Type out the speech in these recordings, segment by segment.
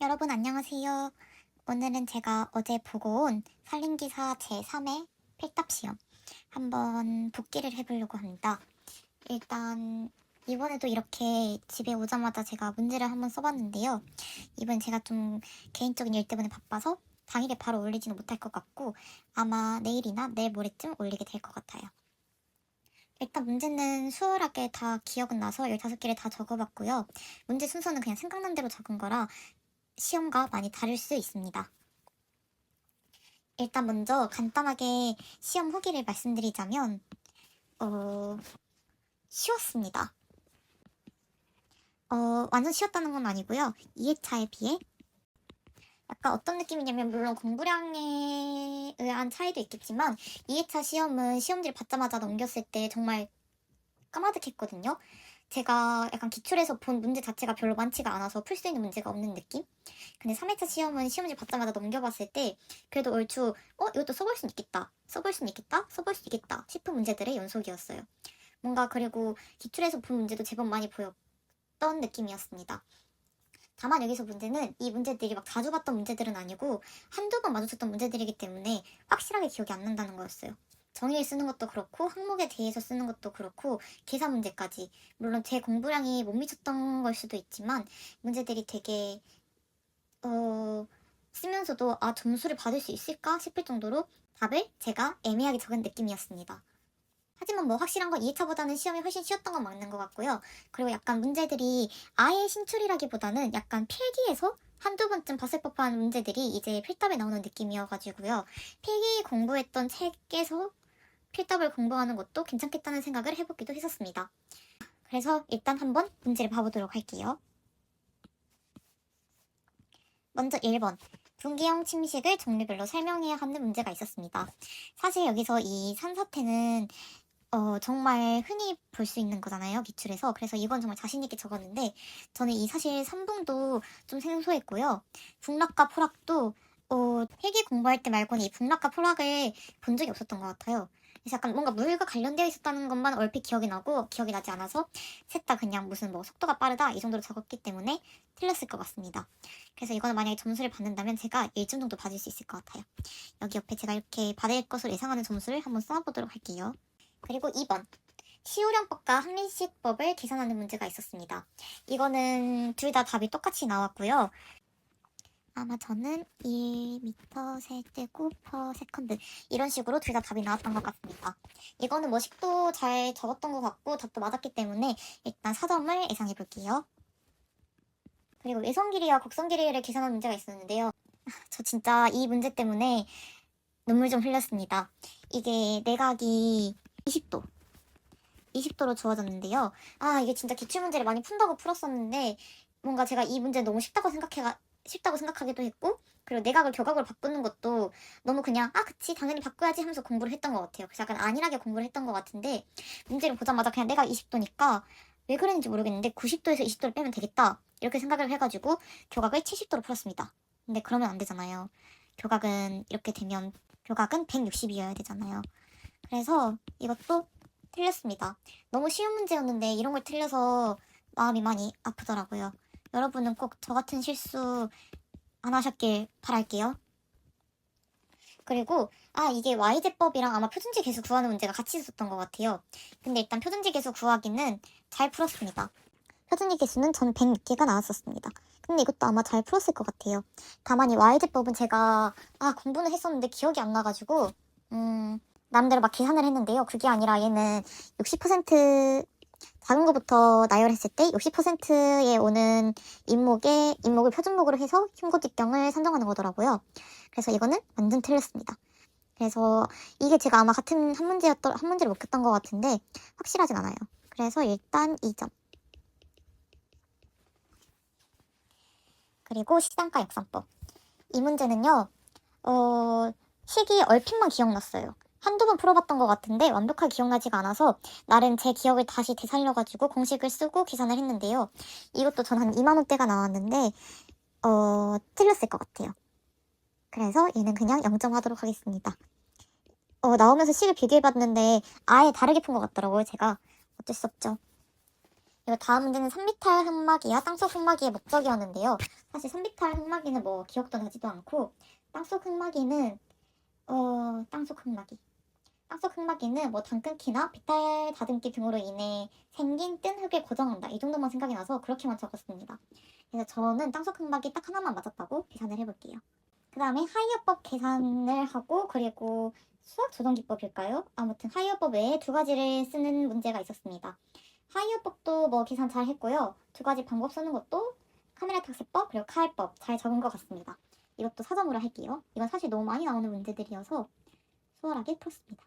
여러분 안녕하세요. 오늘은 제가 어제 보고 온 살림기사 제3회 필답 시험 한번 복기를 해보려고 합니다. 일단 이번에도 이렇게 집에 오자마자 제가 문제를 한번 써봤는데요. 이번 제가 좀 개인적인 일 때문에 바빠서 당일에 바로 올리지는 못할 것 같고 아마 내일이나 내일 모레쯤 올리게 될 것 같아요. 일단 문제는 수월하게 다 기억은 나서 15개를 다 적어봤고요. 문제 순서는 그냥 생각난 대로 적은 거라 시험과 많이 다를 수 있습니다. 일단 먼저 간단하게 시험 후기를 말씀드리자면 쉬웠습니다. 완전 쉬웠다는 건 아니고요. 2회차에 비해 약간 어떤 느낌이냐면 물론 공부량에 의한 차이도 있겠지만 2회차 시험은 시험지를 받자마자 넘겼을 때 정말 까마득했거든요. 제가 약간 기출에서 본 문제 자체가 별로 많지가 않아서 풀 수 있는 문제가 없는 느낌? 근데 3회차 시험은 시험지 받자마자 넘겨봤을 때 그래도 얼추 이것도 써볼 수 있겠다, 써볼 수 있겠다, 써볼 수 있겠다 싶은 문제들의 연속이었어요. 뭔가 그리고 기출에서 본 문제도 제법 많이 보였던 느낌이었습니다. 다만 여기서 문제는 이 문제들이 막 자주 봤던 문제들은 아니고 한두 번 마주쳤던 문제들이기 때문에 확실하게 기억이 안 난다는 거였어요. 정의를 쓰는 것도 그렇고 항목에 대해서 쓰는 것도 그렇고 계산 문제까지 물론 제 공부량이 못 미쳤던 걸 수도 있지만 문제들이 되게 쓰면서도 점수를 받을 수 있을까 싶을 정도로 답을 제가 애매하게 적은 느낌이었습니다. 하지만 뭐 확실한 건 2회차보다는 시험이 훨씬 쉬웠던 건 맞는 것 같고요. 그리고 약간 문제들이 아예 신출이라기보다는 약간 필기에서 한두 번쯤 봤을 법한 문제들이 이제 필답에 나오는 느낌이어가지고요. 필기 공부했던 책에서 필답을 공부하는 것도 괜찮겠다는 생각을 해보기도 했었습니다. 그래서 일단 한번 문제를 봐보도록 할게요. 먼저 1번. 분기형 침식을 종류별로 설명해야 하는 문제가 있었습니다. 사실 여기서 이 산사태는 정말 흔히 볼 수 있는 거잖아요, 기출에서. 그래서 이건 정말 자신있게 적었는데, 저는 이 사실 3봉도 좀 생소했고요. 북락과 포락도, 필기 공부할 때 말고는 이 북락과 포락을 본 적이 없었던 것 같아요. 그래서 약간 뭔가 물과 관련되어 있었다는 것만 얼핏 기억이 나고, 기억이 나지 않아서, 셋 다 그냥 무슨 뭐 속도가 빠르다, 이 정도로 적었기 때문에 틀렸을 것 같습니다. 그래서 이거는 만약에 점수를 받는다면 제가 1점 정도 받을 수 있을 것 같아요. 여기 옆에 제가 이렇게 받을 것으로 예상하는 점수를 한번 써보도록 할게요. 그리고 2번. 시우령법과 합리식법을 계산하는 문제가 있었습니다. 이거는 둘 다 답이 똑같이 나왔고요. 아마 저는 1m 세제곱 퍼 세컨드 이런 식으로 둘 다 답이 나왔던 것 같습니다. 이거는 뭐 식도 잘 적었던 것 같고 답도 맞았기 때문에 일단 4점을 예상해 볼게요. 그리고 외선 길이와 곡선 길이를 계산하는 문제가 있었는데요. 저 진짜 이 문제 때문에 눈물 좀 흘렸습니다. 이게 내각이 20도로 주어졌는데요. 이게 진짜 기출문제를 많이 푼다고 풀었었는데 뭔가 제가 이 문제 너무 쉽다고 생각하기도 했고 그리고 내각을 격악으로 바꾸는 것도 너무 그냥 그치 당연히 바꿔야지 하면서 공부를 했던 것 같아요. 그래서 약간 안일하게 공부를 했던 것 같은데 문제를 보자마자 그냥 내각 20도니까 왜 그랬는지 모르겠는데 90도에서 20도를 빼면 되겠다 이렇게 생각을 해가지고 격악을 70도로 풀었습니다. 근데 그러면 안 되잖아요. 격악은 160이어야 되잖아요. 그래서 이것도 틀렸습니다. 너무 쉬운 문제였는데 이런 걸 틀려서 마음이 많이 아프더라고요. 여러분은 꼭 저 같은 실수 안 하셨길 바랄게요. 그리고 이게 y제법이랑 아마 표준지 계수 구하는 문제가 같이 있었던 것 같아요. 근데 일단 표준지 계수 구하기는 잘 풀었습니다. 표준지 계수는 전 106개가 나왔었습니다. 근데 이것도 아마 잘 풀었을 것 같아요. 다만 이 y제법은 제가 공부는 했었는데 기억이 안 나가지고 나름대로 막 계산을 했는데요. 그게 아니라 얘는 60% 작은 거부터 나열했을 때 60%에 오는 인목을 표준목으로 해서 흉고직경을 산정하는 거더라고요. 그래서 이거는 완전 틀렸습니다. 그래서 이게 제가 아마 같은 한 문제를 못 겼던 것 같은데 확실하진 않아요. 그래서 일단 2점. 그리고 시장가 역산법. 이 문제는요. 식이 얼핏만 기억났어요. 한두 번 풀어봤던 것 같은데 완벽하게 기억나지가 않아서 나름 제 기억을 다시 되살려가지고 공식을 쓰고 계산을 했는데요. 이것도 전 한 2만 원대가 나왔는데 틀렸을 것 같아요. 그래서 얘는 그냥 0점 하도록 하겠습니다. 나오면서 식을 비교해봤는데 아예 다르게 푼 것 같더라고요. 제가 어쩔 수 없죠. 이거 다음 문제는 산비탈 흑마기와 땅속 흑마기의 목적이었는데요. 사실 산비탈 흑마기는 뭐 기억도 나지도 않고, 땅속 흑마기는 땅속 흑마기. 땅속 흑마기는 뭐 당 끊기나 비탈 다듬기 등으로 인해 생긴 뜬 흙을 고정한다. 이 정도만 생각이 나서 그렇게만 적었습니다. 그래서 저는 땅속 흑마기 딱 하나만 맞았다고 계산을 해볼게요. 그 다음에 하이어법 계산을 하고, 그리고 수학 조정 기법일까요? 아무튼 하이어법 외에 두 가지를 쓰는 문제가 있었습니다. 하이어법도 뭐 계산 잘 했고요. 두 가지 방법 쓰는 것도 카메라 탁세법 그리고 카알법 잘 적은 것 같습니다. 이것도 사점으로 할게요. 이건 사실 너무 많이 나오는 문제들이어서 수월하게 풀었습니다.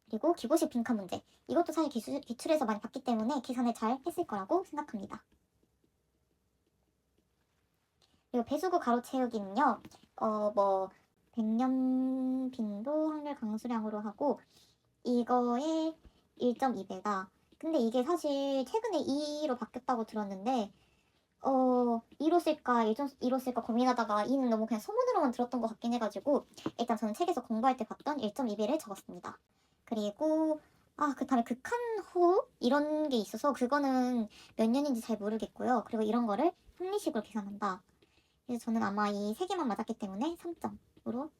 그리고 기고식 빈칸 문제. 이것도 사실 기출에서 많이 봤기 때문에 계산을 잘 했을 거라고 생각합니다. 그리고 배수구 가로 채우기는요. 뭐 100년 빈도 확률 강수량으로 하고, 이거의 1.2배가, 근데 이게 사실 최근에 2로 바뀌었다고 들었는데 2로 쓸까 1.2로 쓸까 고민하다가 2는 너무 그냥 소문으로만 들었던 것 같긴 해가지고 일단 저는 책에서 공부할 때 봤던 1.2배를 적었습니다. 그리고 그 다음에 극한호흡 이런 게 있어서 그거는 몇 년인지 잘 모르겠고요. 그리고 이런 거를 합리식으로 계산한다. 그래서 저는 아마 이 세 개만 맞았기 때문에 3점으로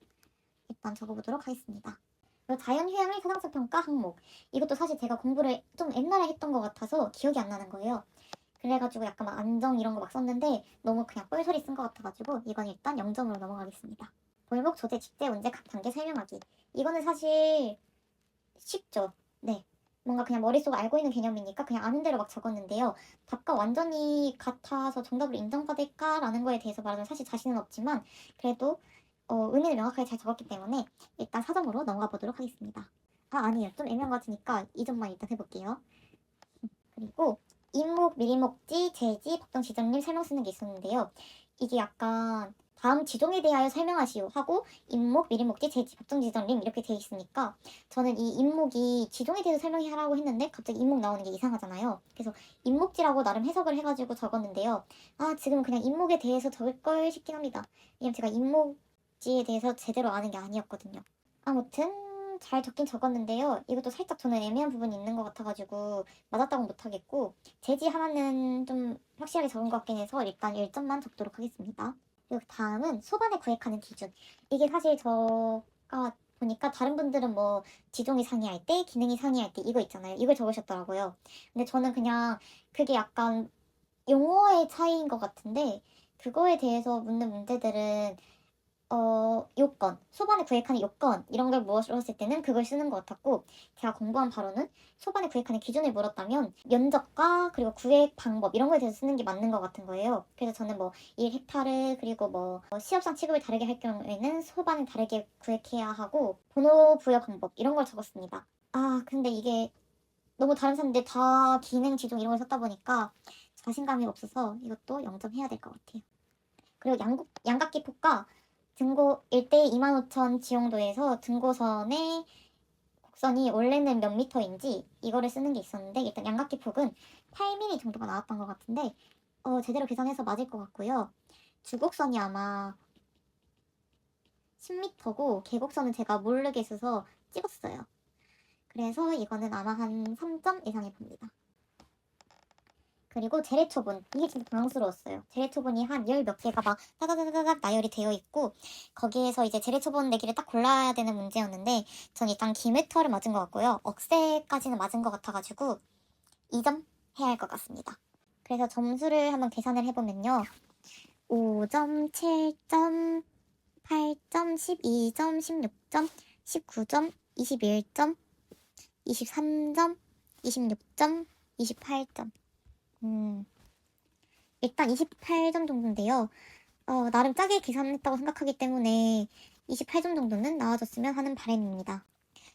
일단 적어보도록 하겠습니다. 그리고 자연휴양의 사상성 평가 항목. 이것도 사실 제가 공부를 좀 옛날에 했던 것 같아서 기억이 안 나는 거예요. 그래가지고 약간 막 안정 이런 거 막 썼는데 너무 그냥 뻘소리 쓴 것 같아가지고 이건 일단 0점으로 넘어가겠습니다. 골목 조제 직제 문제 각 단계 설명하기. 이거는 사실 쉽죠. 네. 뭔가 그냥 머릿속에 알고 있는 개념이니까 그냥 아는 대로 막 적었는데요. 답과 완전히 같아서 정답으로 인정받을까라는 거에 대해서 말하면 사실 자신은 없지만 그래도 의미를 명확하게 잘 적었기 때문에 일단 4점으로 넘어가 보도록 하겠습니다. 아니에요. 좀 애매한 것 같으니까 2점만 일단 해볼게요. 그리고 임목, 미리목지, 제지, 법정 지정님 설명 쓰는 게 있었는데요. 이게 약간 다음 지종에 대하여 설명하시오 하고 임목, 미리목지, 제지, 법정 지정님 이렇게 돼 있으니까 저는 이 임목이 지종에 대해서 설명하라고 했는데 갑자기 임목 나오는 게 이상하잖아요. 그래서 임목지라고 나름 해석을 해가지고 적었는데요. 지금 그냥 임목에 대해서 적을 걸 싶긴 합니다. 왜냐면 제가 임목지에 대해서 제대로 아는 게 아니었거든요. 아무튼 잘 적긴 적었는데요. 이것도 살짝 저는 애매한 부분이 있는 것 같아가지고 맞았다고 못하겠고 제지 하나는 좀 확실하게 적은 것 같긴 해서 일단 1점만 적도록 하겠습니다. 그리고 다음은 소반에 구획하는 기준. 이게 사실 저가 보니까 다른 분들은 뭐 지종이 상이할 때, 기능이 상이할 때 이거 있잖아요. 이걸 적으셨더라고요. 근데 저는 그냥 그게 약간 용어의 차이인 것 같은데 그거에 대해서 묻는 문제들은 요건, 소반에 구획하는 요건 이런 걸 물었을 때는 그걸 쓰는 것 같았고 제가 공부한 바로는 소반에 구획하는 기준을 물었다면 면적과 그리고 구획 방법 이런 거에 대해서 쓰는 게 맞는 것 같은 거예요. 그래서 저는 뭐 1헥타르 그리고 뭐 시업상 취급을 다르게 할 경우에는 소반을 다르게 구획해야 하고 번호 부여 방법 이런 걸 적었습니다. 근데 이게 너무 다른 사람들 다 기능 지종 이런 걸 썼다 보니까 자신감이 없어서 이것도 0점 해야 될 것 같아요. 그리고 양각기 폭과 등고 1대 25,000 지용도에서 등고선의 곡선이 원래는 몇 미터인지 이거를 쓰는 게 있었는데 일단 양각기 폭은 8mm 정도가 나왔던 것 같은데 제대로 계산해서 맞을 것 같고요. 주곡선이 아마 10m고 계곡선은 제가 모르게 있어서 찍었어요. 그래서 이거는 아마 한 3점 예상해 봅니다. 그리고 재래초분 이게 진짜 당황스러웠어요. 재래초분이 한 열 몇 개가 막 따다다다닥 나열이 되어 있고 거기에서 이제 재래초분 내기를 딱 골라야 되는 문제였는데 전 일단 기메터를 맞은 것 같고요. 억새까지는 맞은 것 같아가지고 2점 해야 할 것 같습니다. 그래서 점수를 한번 계산을 해보면요. 5점, 7점, 8점, 12점, 16점, 19점, 21점, 23점, 26점, 28점. 일단 28점 정도인데요. 나름 짜게 계산했다고 생각하기 때문에 28점 정도는 나와줬으면 하는 바람입니다.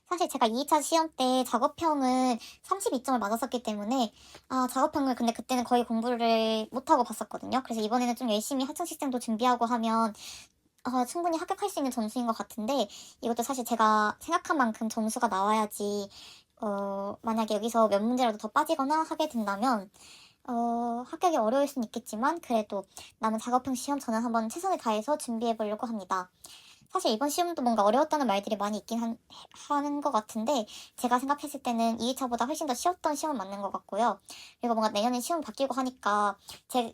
사실 제가 2차 시험 때 작업형을 32점을 맞았었기 때문에 작업형을 근데 그때는 거의 공부를 못하고 봤었거든요. 그래서 이번에는 좀 열심히 학창시장도 준비하고 하면 충분히 합격할 수 있는 점수인 것 같은데 이것도 사실 제가 생각한 만큼 점수가 나와야지 만약에 여기서 몇 문제라도 더 빠지거나 하게 된다면 합격이 어려울 수는 있겠지만 그래도 남은 작업형 시험 저는 한번 최선을 다해서 준비해 보려고 합니다. 사실 이번 시험도 뭔가 어려웠다는 말들이 많이 하는 것 같은데 제가 생각했을 때는 2위차보다 훨씬 더 쉬웠던 시험 맞는 것 같고요. 그리고 뭔가 내년에 시험 바뀌고 하니까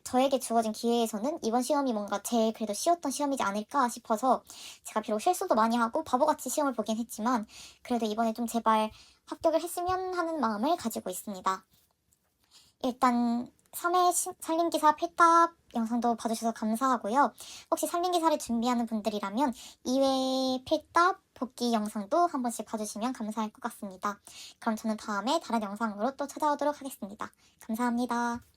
저에게 주어진 기회에서는 이번 시험이 뭔가 제일 그래도 쉬웠던 시험이지 않을까 싶어서 제가 비록 실수도 많이 하고 바보같이 시험을 보긴 했지만 그래도 이번에 좀 제발 합격을 했으면 하는 마음을 가지고 있습니다. 일단 3회 살림기사 필답 영상도 봐주셔서 감사하고요. 혹시 살림기사를 준비하는 분들이라면 2회 필답 복귀 영상도 한 번씩 봐주시면 감사할 것 같습니다. 그럼 저는 다음에 다른 영상으로 또 찾아오도록 하겠습니다. 감사합니다.